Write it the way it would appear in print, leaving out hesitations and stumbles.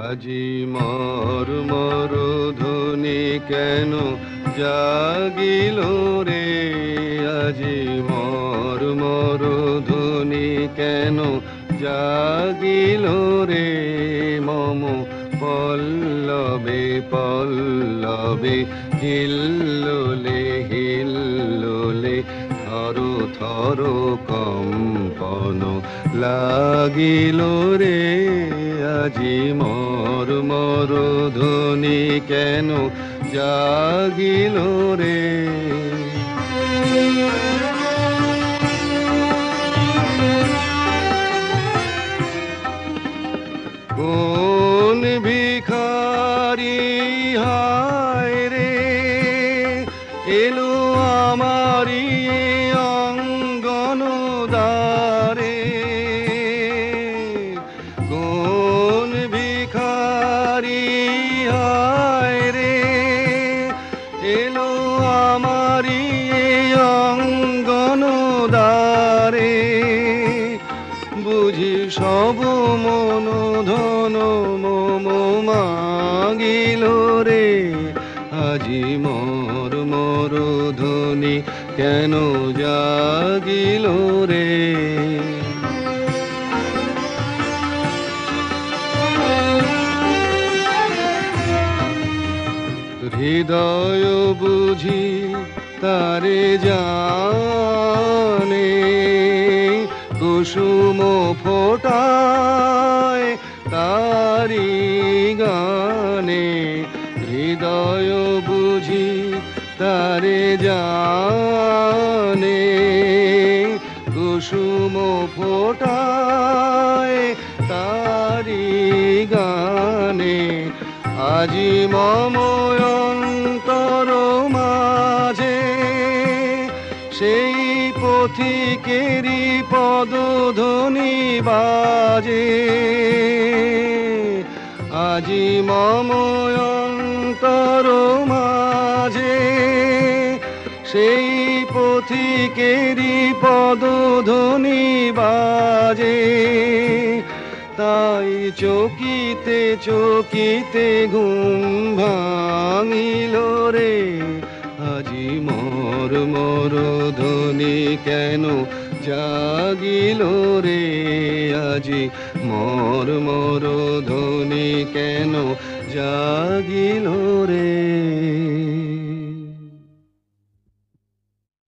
আজি মর মর ধ্বনি কেন জাগিল রে, আজি মর মর ধ্বনি কেন জাগিল রে, মম পল্লবে পল্লবে হিল্লোলে হিল্লোলে থর থর কম্পন লাগিল রে, আজি মর মর ধ্বনি কেন জাগিল রে। কোন ভিখারি হায় রে এলো আমারি অঙ্গন দ্বারে, কোন ভিখারি হায় রে এলো আমারি অঙ্গন দ্বারে, বুঝি সব মন ধন মম মাগিল রে, আজি মর মর ধ্বনি কেন জাগিল রে। হৃদয় বুঝি তারে জানে, কুসুম ফোটায় তারি গানে, হৃদয় বুঝি তারে জানে, কুসুম ফোটায় তারি গানে, আজি মম অন্তর মাঝে সেই পথিকেরি পদধ্বনি বাজে, আজি মম অন্তর মাঝে সেই পথিকেরি পদধ্বনি বাজে, তাই চকিতে চকিতে ঘুম ভাঙিল রে, আজি মর মর ধ্বনি কেন জাগিল রে, আজি মর মর ধ্বনি কেন জাগিল রে।